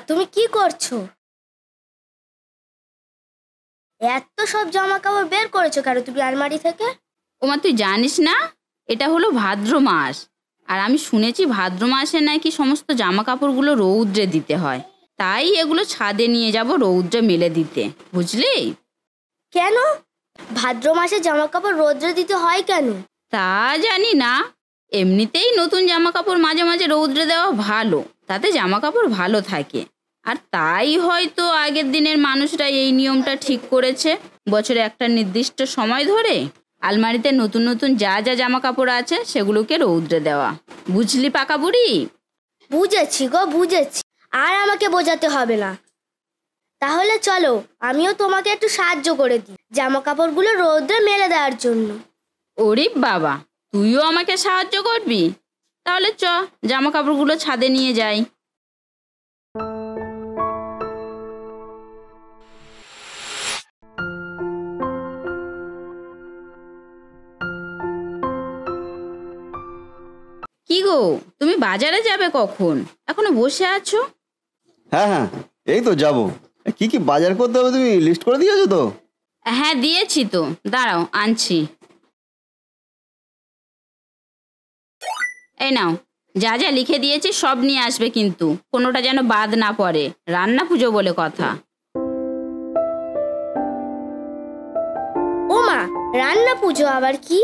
তুমি কি করছো? এত সব জামা কাপড় বের করেছো কেন তুমি আলমারি থেকে? ওমা, তুই জানিস না এটা হলো ভাদ্র মাস, আর আমি শুনেছি ভাদ্র মাসে নাকি সমস্ত জামা কাপড়গুলো রৌদ্রে দিতে হয়, তাই এগুলো ছাদে নিয়ে যাব রৌদ্রে মেলে দিতে, বুঝলি? কেন ভাদ্র মাসে জামা কাপড় রোদ্রে দিতে হয় কেন? তা জানি না, এমনিতেই নতুন জামা কাপড় মাঝে মাঝে রৌদ্রে দেওয়া ভালো, তাতে জামা কাপড় ভালো থাকে। আর তাই হয়তো আগের দিনের মানুষরা এই নিয়মটা ঠিক করেছে, বছরে একটা নির্দিষ্ট সময় ধরে আলমারিতে নতুন নতুন যা যা জামা কাপড় আছে সেগুলোকে রৌদ্রে দেওয়া। বুঝলি পাকা বুড়ি? বুঝেছি গো, বুঝেছি, আর আমাকে বোঝাতে হবে না। তাহলে চলো আমিও তোমাকে একটু সাহায্য করে দিই জামা কাপড়গুলো রোদ্রে মেলে দেওয়ার জন্য। ওরে বাবা, তুইও আমাকে সাহায্য করবি? তাহলে চ, জামা কাপড়গুলো ছাদে নিয়ে যাই। কি গো, তুমি বাজারে যাবে কখন? এখনো বসে আছো? হ্যাঁ হ্যাঁ, এই তো যাবো। কি কি বাজার করতে হবে তুমি লিস্ট করে দিয়েছো তো? হ্যাঁ দিয়েছি তো, দাঁড়াও আনছি। এই নাও, যা যা লিখে দিয়েছি সব নিয়ে আসবে, কিন্তু কোনোটা যেন বাদ না পড়ে, রান্না পুজো বলে কথা। ও মা, রান্না পুজো আবার কি?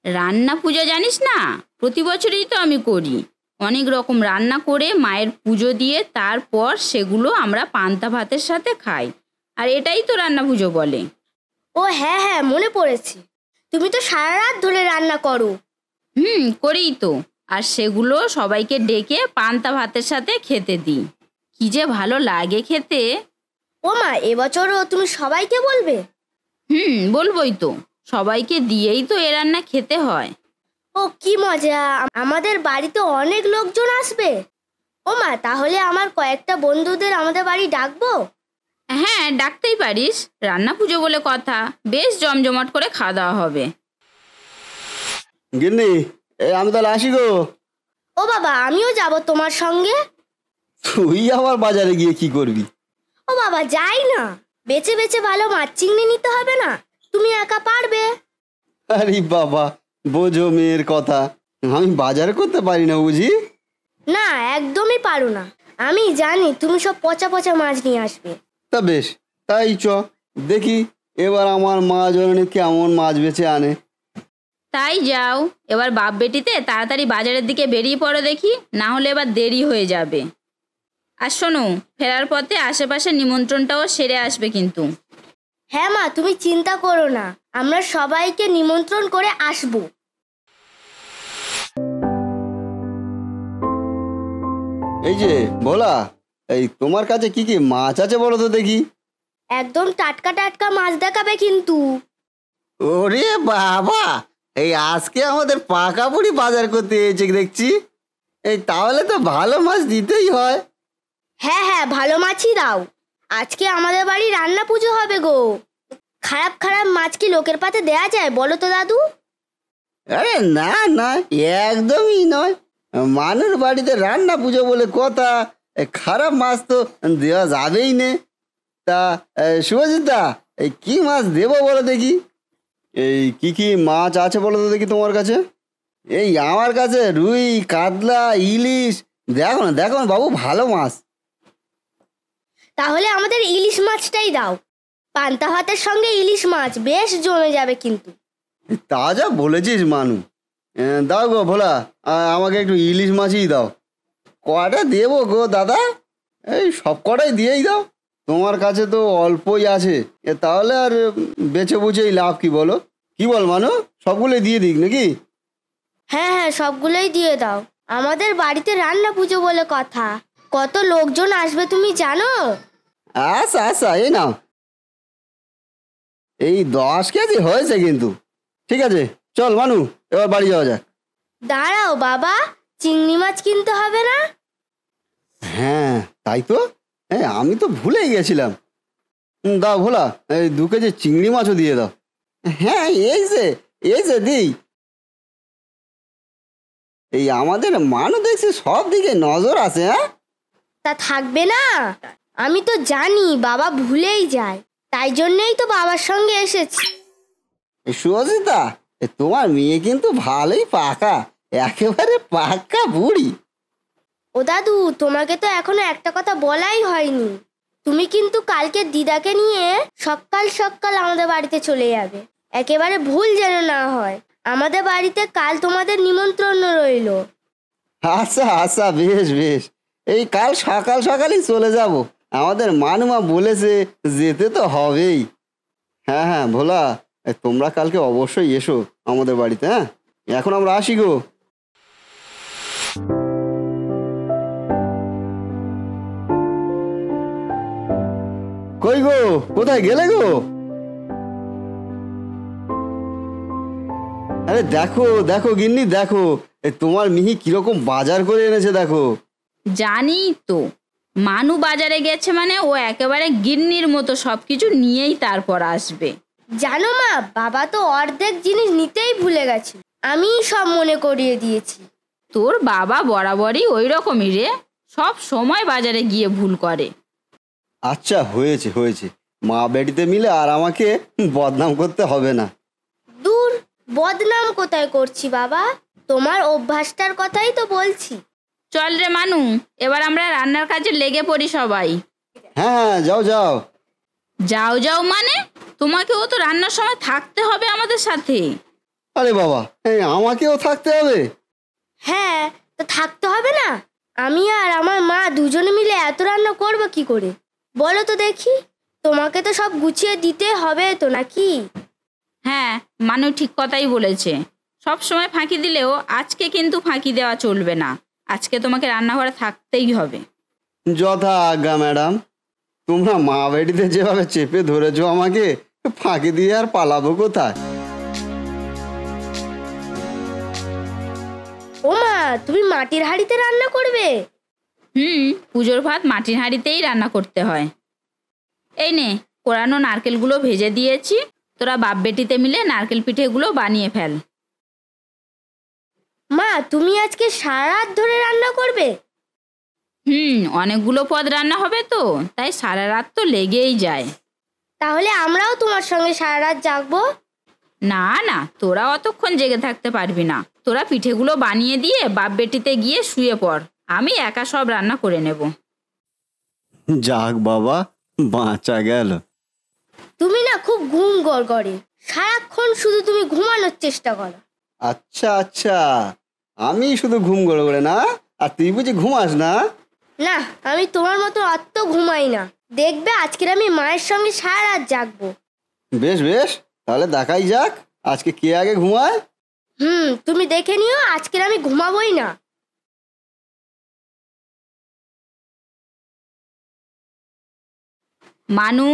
রান্না পুজো জানিস না? প্রতি বছরই তো আমি করি। অনেক রকম রান্না করে মায়ের পুজো দিয়ে তারপর সেগুলো আমরা পান্তা ভাতের সাথে খাই, আর এটাই তো রান্না পুজো বলে। ও হ্যাঁ হ্যাঁ, মনে পড়েছে। তুমি তো সারা রাত ধরে রান্না করো। করি তো, আর সেগুলো সবাইকে ডেকে পান্তা ভাতের সাথে খেতে দিই। কি যে ভালো লাগে খেতে। ও মা, এবছরও তুমি সবাইকে বলবে? বলবোই তো, সবাইকে দিয়েই তো এ রান্না খেতে হয়। ও কি মজা, আমাদের বাড়িতে অনেক লোকজন আসবে। ও মা, তাহলে আমার কয়েকটা বন্ধুদের আমাদের বাড়ি ডাকবো? হ্যাঁ, ডাকতেই পারিস, রান্না পুজো বলে কথা, বেশ জমজমাট করে খাওয়া দাওয়া হবে। গিন্নি, আমি তাহলে আসি গো। ও বাবা, আমিও যাব তোমার সঙ্গে। তুই আবার বাজারে গিয়ে কি করবি? ও বাবা, যাই না, বেছে বেছে ভালো মাছ চিংড়ি নিতে হবে না? তুমি একা পারবে? আরে বাবা, বোঝো মেয়ের কথা, আমি বাজার করতে পারি না বুঝি? না, একদমই পারো না। আমি জানি তুমি সব পচা পচা মাছ নিয়ে আসবে। তা বেশ, তাই চ দেখি এবার আমার মা জননী কেমন মাছ বেছে আনে। তাই যাও, এবার বাপ বেটিতে তাড়াতাড়ি বাজারের দিকে বেরিয়ে পড়ো দেখি, না হলে এবার দেরি হয়ে যাবে। আর শোনো, ফেরার পথে আশেপাশে নিমন্ত্রণটাও সেরে আসবে কিন্তু। হ্যাঁ মা, তুমি চিন্তা করো না, আমরা সবাইকে নিমন্ত্রণ করে আসবো। এই যে ভোলা, এই তোমার কাছে কি কি মাছ আছে বলো তো দেখি? একদম টাটকা টাটকা মাছ দেখাবে কিন্তু। ওরে বাবা, এই আজকে আমাদের পাকা বুড়ি বাজার করতে এসেছে দেখছি। এই তাহলে তো ভালো মাছ দিতেই হয়। হ্যাঁ হ্যাঁ, ভালো মাছই দাও। আজকে আমাদের বাড়ি রান্না পুজো হবে গো। খারাপ খারাপ মাছ কি লোকের পাতে দেয়া যায় বলো তো দাদু? আরে না না, একদমই নয়। মানুষ বাড়িতে রান্না পুজো বলে কথা, খারাপ মাছ তো দেওয়া যাবেই না। তা শুভজিৎদা, এই কি মাছ দেবো বলো দেখি? এই কি কি মাছ আছে বলো তো দেখি তোমার কাছে? এই আমার কাছে রুই, কাতলা, ইলিশ, দেখো না দেখো না বাবু, ভালো মাছ। তাহলে আমাদের ইলিশ মাছটাই দাও। পান্তা ভাতের সঙ্গে ইলিশ মাছ বেশ জমে যাবে কিন্তু। তা যা বলেছিস মানু। দাও গো ভোলা, আমাকে একটু ইলিশ মাছই দাও। কটা দেবো গো দাদা? এই সব কটাই দিয়েই দাও, তোমার কাছে তো অল্পই আছে। তাহলে আর বেছে বুঝেই লাভ কি বলো? কি বল মানু, সবগুলোই দিয়ে দিক নাকি? হ্যাঁ হ্যাঁ, সবগুলোই দিয়ে দাও। আমাদের বাড়িতে রান্না পুজো বলে কথা, কত লোকজন আসবে তুমি জানো? আচ্ছা আচ্ছা, এই নাও। এই 10 কেজি হয়েছে কিন্তু। ঠিক আছে, চল মানু, এবার বাড়ি যাওয়া যাক। দাঁড়াও বাবা, চিংড়ি মাছ কিনতে হবে না? হ্যাঁ তাই তো, আমি তো ভুলেই গেছিলাম। দাও ভোলা, এই 2 কেজি চিংড়ি মাছও দিয়ে দাও। হ্যাঁ এই যে দিই। এই আমাদের মানু দেখছি সব দিকে নজর আছে। হ্যাঁ, তা থাকবে না? আমি তো জানি বাবা ভুলেই যায়, তাই জন্যই তো বাবার সঙ্গে এসেছি। সুজিতা, তোমার মেয়ে কিন্তু ভালোই পাকা, একেবারে পাক্কা বুড়ি। ও দাদু, তোমাকে তো এখনো একটা কথা বলাই হয়নি। তুমি কিন্তু কালকে দিদাকে নিয়ে সকাল সকাল আমাদের বাড়িতে চলে যাবে, একেবারে ভুল যেন না হয়। আমাদের বাড়িতে কাল তোমাদের নিমন্ত্রণ রইলো। আচ্ছা আচ্ছা, বেশ বেশ, এই কাল সকাল সকালই চলে যাব। আমাদের মানুমা বলেছে যেতে তো হবেই। হ্যাঁ হ্যাঁ ভোলা, তোমরা কালকে অবশ্যই এসো আমাদের বাড়িতে। হ্যাঁ, এখন আমরা আসি গো। কই গো, কোথায় গেলে গো? আরে দেখো দেখো গিন্নি, দেখো তোমার মিহি কিরকম বাজার করে এনেছে দেখো। জানি তো, মানু বাজারে গেছে মানে ও একেবারে গিন্নির মতো সবকিছু নিয়েই তারপর আসবে। জানো মা, বাবা তো অর্ধেক জিনিস নিতেই ভুলে গেছে, আমি সব মনে করিয়ে দিয়েছি। তোর বাবা বরাবরই ওই রকমই রে, সব সময় বাজারে গিয়ে ভুল করে। আচ্ছা হয়েছে হয়েছে, মা বেটিতে মিলে আর আমাকে বদনাম করতে হবে না। দূর, বদনাম কোথায় করছি বাবা, তোমার অভ্যাসটার কথাই তো বলছি। চল রে মানু, এবার আমরা রান্নার কাজে লেগে পড়ি সবাই। হ্যাঁ হ্যাঁ, যাও যাও। যাও যাও মানে? তোমাকেও তো রান্নার সময় থাকতে হবে আমাদের সাথে। আরে বাবা, আমাকেও থাকতে হবে? হ্যাঁ, তো থাকতে হবে না? আমি আর আমার মা দুজনে মিলে এত রান্না করবো কি করে বলো তো দেখি? তোমাকে তো সব গুছিয়ে দিতে হবে তো, নাকি? হ্যাঁ, মানু ঠিক কথাই বলেছে। সব সময় ফাঁকি দিলেও আজকে কিন্তু ফাঁকি দেওয়া চলবে না। আজকে তোমাকে রান্নাঘরে থাকতেই হবে। যথা আজ্ঞা ম্যাডাম। তোমরা মা বেটিতে যেভাবে চেপে ধরেছো আমাকে, ফাঁকি দিয়ে আর পালাবো কোথায়? ও মা, তুমি মাটির হাঁড়িতে রান্না করবে? পুজোর ভাত মাটির হাঁড়িতেই রান্না করতে হয়। এই নে, কোরানো নারকেলগুলো ভেজে দিয়েছি, তোরা বাপ বেটিতে মিলে নারকেল পিঠেগুলো বানিয়ে ফেল। মা, তুমি আজকে সারা রাত ধরে রান্না করবে? অনেকগুলো পদ রান্না হবে তো, তাই সারা রাত তো লেগেই যায়। তাহলে আমরাও তোমার সঙ্গে সারা রাত জাগবো? না না, তোরা অতক্ষণ জেগে থাকতে পারবি না। তোরা পিঠেগুলো বানিয়ে দিয়ে বাপ বেটিতে গিয়ে শুয়ে পড়, আমি একা সব রান্না করে নেব। যাক বাবা, বাঁচা গেল। তুমি না খুব ঘুম গড়গড়ে, সারাক্ষণ শুধু তুমি ঘুমানোর চেষ্টা করো। আচ্ছা আচ্ছা, আমি শুধু ঘুম গড়ে গড়ে না, আর তুই বুঝি ঘুমাস না? না, আমি তোমার মতো অত ঘুমাই না। দেখবে আজকের আমি মায়ের সঙ্গে সারা রাত জাগবো। বেশ বেশ, তাহলে দেখাই যাক আজকে কে আগে ঘুমায়। তুমি দেখে নিও, আজকের আমি ঘুমাবোই না। মানু,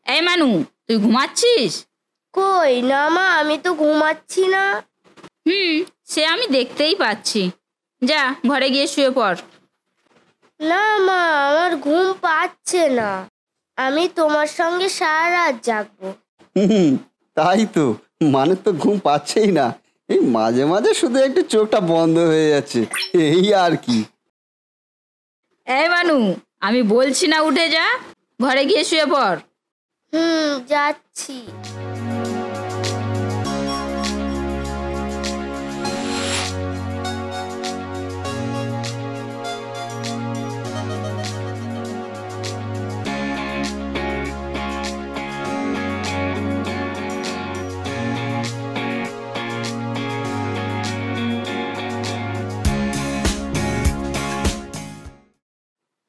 এই মানু, তুই ঘুমাচ্ছিস? কই না মা, আমি তো ঘুমাচ্ছি না। সে আমি দেখতেই পাচ্ছি। যা ঘরে গিয়ে শুয়ে পড়। না মা, আমার ঘুম পাচ্ছে না, আমি তোমার সঙ্গে সারা রাত জাগবো। তাই তো, মানে তো ঘুম পাচ্ছেই না, এই মাঝে মাঝে শুধু একটু চোখটা বন্ধ হয়ে যাচ্ছে, এই আর কি। এই মানু, আমি বলছি না উঠে যা, ঘরে গিয়ে শুয়ে পড়। যাচ্ছি।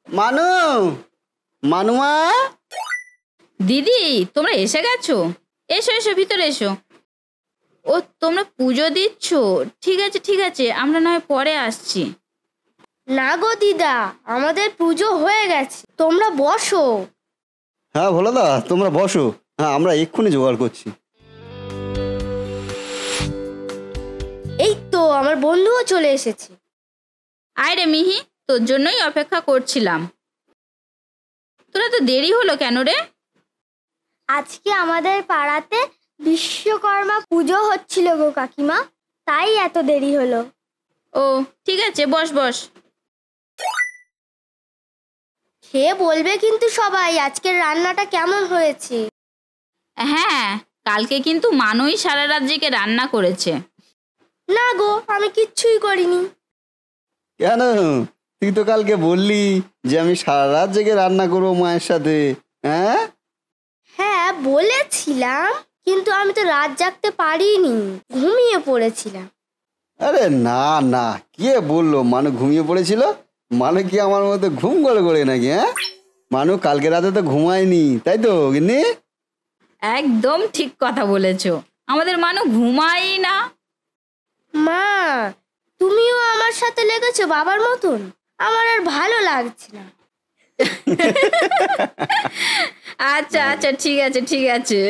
মানু, মানুমা। দিদি, তোমরা এসে গেছো? এসো এসো, ভিতরে এসো। ও, তোমরা পুজো দিচ্ছ? ঠিক আছে ঠিক আছে, আমরা না হয় পরে আসছি। না গো দিদা, আমাদের পুজো হয়ে গেছে, তোমরা বসো। হ্যাঁ ভোলাদা, তোমরা বসো, হ্যাঁ আমরা এক্ষুনি জোগাড় করছি। এই তো আমার বন্ধুও চলে এসেছে। আয় রে মিহি, তোর জন্যই অপেক্ষা করছিলাম। তোরা তো দেরি হলো কেন রে? আজকে আমাদের পাড়াতে বিশ্বকর্মা পুজো হচ্ছিল গো কাকিমা, তাই এত দেরি হলো। ও ঠিক আছে, বস বস। খেয়ে বলবে কিন্তু সবাই আজকের রান্নাটা কেমন হয়েছে। হ্যাঁ, কালকে কিন্তু মানুই সারা রাত জেগে রান্না করেছে। না গো, আমি কিচ্ছুই করিনি। কেন, তুই তো কালকে বললি যে আমি সারা রাত জেগে রান্না করবো মায়ের সাথে। হ্যাঁ হ্যাঁ বলেছিলাম, কিন্তু আমি তো রাত জাগতে পারিনি, ঘুমিয়ে পড়েছিলাম। আরে না না, কে বললো মানু ঘুমিয়ে পড়েছিল? মানু কি আমার মতো ঘুম গড়ে গড়ে নাকি? হ্যাঁ, মানু কালকে রাতে তো ঘুমায়নি, তাই তো গিন্নি? একদম ঠিক কথা বলেছো, আমাদের মানু ঘুমাই না। মা, তুমিও আমার সাথে লেগেছো বাবার মতন, আমার আর ভালো লাগছে না। আচ্ছা আচ্ছা, ঠিক আছে ঠিক আছে।